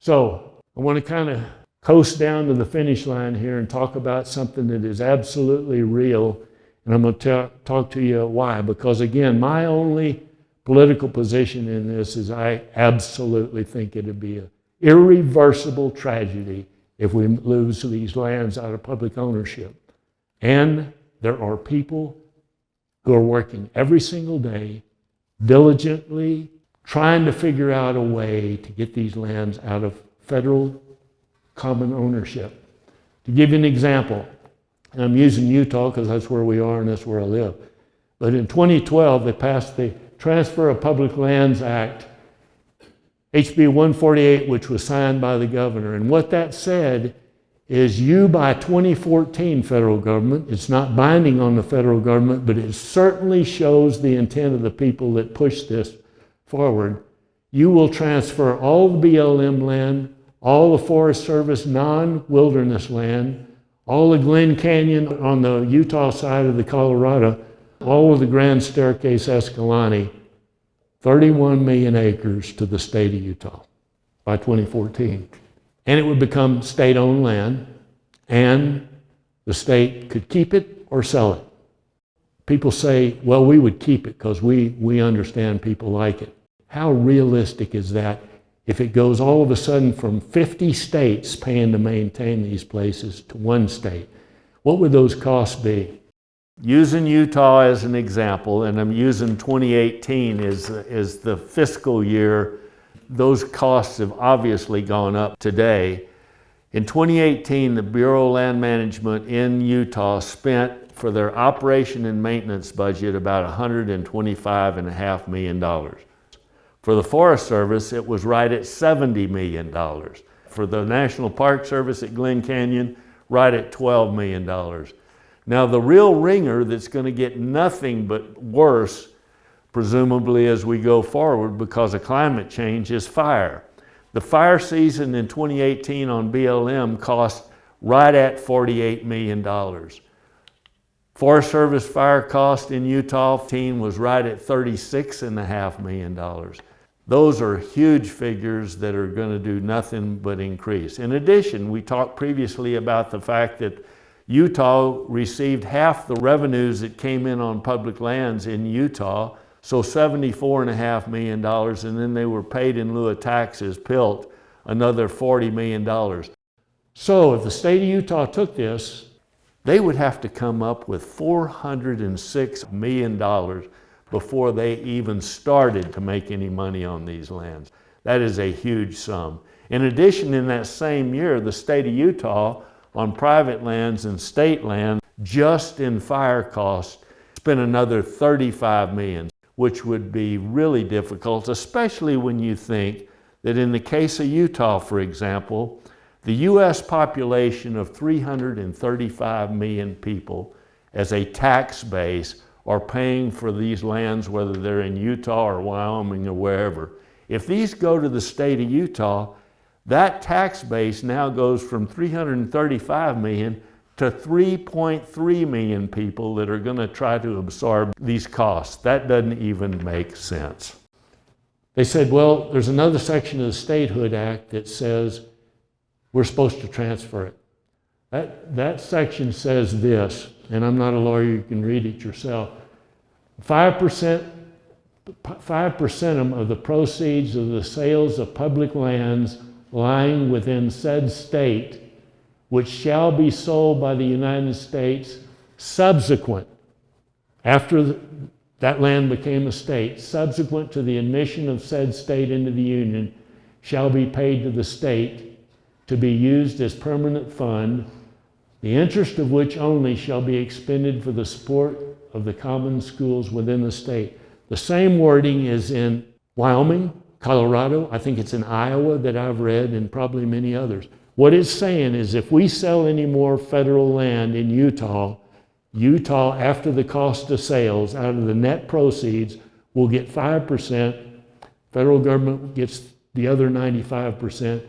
So I want to kind of coast down to the finish line here and talk about something that is absolutely real, and I'm going to talk to you why. Because again, my only political position in this is I absolutely think it'd be an irreversible tragedy if we lose these lands out of public ownership. And there are people who are working every single day, diligently, trying to figure out a way to get these lands out of federal common ownership. To give you an example, and I'm using Utah because that's where we are and that's where I live, but in 2012 they passed the Transfer of Public Lands Act, HB 148, which was signed by the governor. And what that said is you, by 2014, federal government, it's not binding on the federal government, but it certainly shows the intent of the people that push this forward, you will transfer all the BLM land, all the Forest Service non-wilderness land, all the Glen Canyon on the Utah side of the Colorado, all of the Grand Staircase Escalante, 31 million acres to the state of Utah by 2014. And it would become state-owned land, and the state could keep it or sell it. People say, well, we would keep it because we understand people like it. How realistic is that if it goes all of a sudden from 50 states paying to maintain these places to one state? What would those costs be? Using Utah as an example, and I'm using 2018 as the fiscal year, those costs have obviously gone up today. In 2018, the Bureau of Land Management in Utah spent for their operation and maintenance budget about $125.5 million. For the Forest Service, it was right at $70 million. For the National Park Service at Glen Canyon, right at $12 million. Now, the real ringer that's going to get nothing but worse, presumably as we go forward because of climate change, is fire. The fire season in 2018 on BLM cost right at $48 million. Forest Service fire cost in Utah was right at $36.5 million. Those are huge figures that are going to do nothing but increase. In addition, we talked previously about the fact that Utah received half the revenues that came in on public lands in Utah, so $74.5 million, and then they were paid in lieu of taxes, PILT, another $40 million. So if the state of Utah took this, they would have to come up with $406 million before they even started to make any money on these lands. That is a huge sum. In addition, in that same year, the state of Utah on private lands and state land, just in fire costs, spent another $35 million, which would be really difficult, especially when you think that in the case of Utah, for example, the US population of 335 million people as a tax base are paying for these lands, whether they're in Utah or Wyoming or wherever. If these go to the state of Utah, that tax base now goes from 335 million to 3.3 million people that are going to try to absorb these costs. That doesn't even make sense. They said, well, there's another section of the Statehood Act that says we're supposed to transfer it. That section says this, and I'm not a lawyer, you can read it yourself. 5% of the proceeds of the sales of public lands lying within said state, which shall be sold by the United States subsequent, after that land became a state, subsequent to the admission of said state into the Union, shall be paid to the state to be used as permanent fund, the interest of which only shall be expended for the support of the common schools within the state. The same wording is in Wyoming, Colorado, I think it's in Iowa that I've read, and probably many others. What it's saying is if we sell any more federal land in Utah, after the cost of sales, out of the net proceeds, will get 5%, federal government gets the other 95%,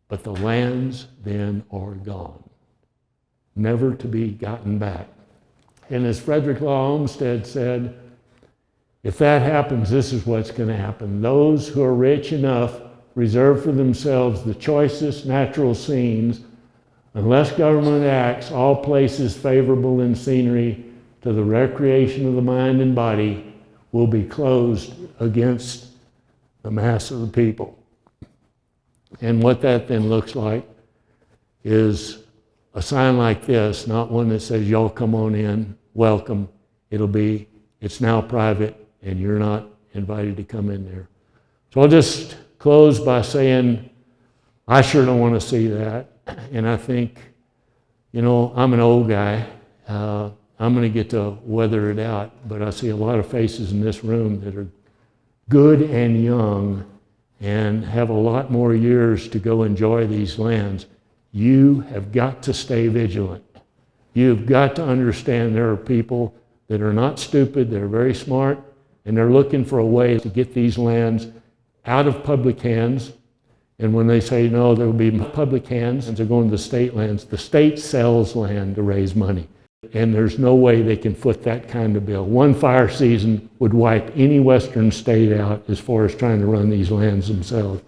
but the lands then are gone, never to be gotten back. And as Frederick Law Olmsted said, if that happens, this is what's going to happen. Those who are rich enough reserve for themselves the choicest natural scenes. Unless government acts, all places favorable in scenery to the recreation of the mind and body will be closed against the mass of the people. And what that then looks like is a sign like this, not one that says, y'all come on in, welcome. It'll be, it's now private, and you're not invited to come in there. So I'll just close by saying, I sure don't want to see that. And I think, you know, I'm an old guy. I'm going to get to weather it out, but I see a lot of faces in this room that are good and young and have a lot more years to go enjoy these lands. You have got to stay vigilant. You've got to understand there are people that are not stupid, they're very smart, and they're looking for a way to get these lands out of public hands. And when they say no, there will be public hands, and they're going to the state lands. The state sells land to raise money. And there's no way they can foot that kind of bill. One fire season would wipe any western state out as far as trying to run these lands themselves.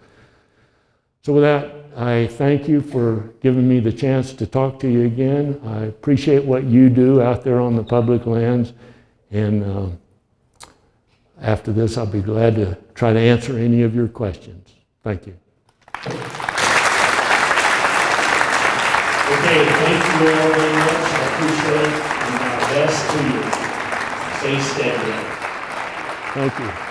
So with that, I thank you for giving me the chance to talk to you again. I appreciate what you do out there on the public lands. And after this, I'll be glad to try to answer any of your questions. Thank you. Okay, thank you all very much. I appreciate it. best to you. Stay steady. Thank you.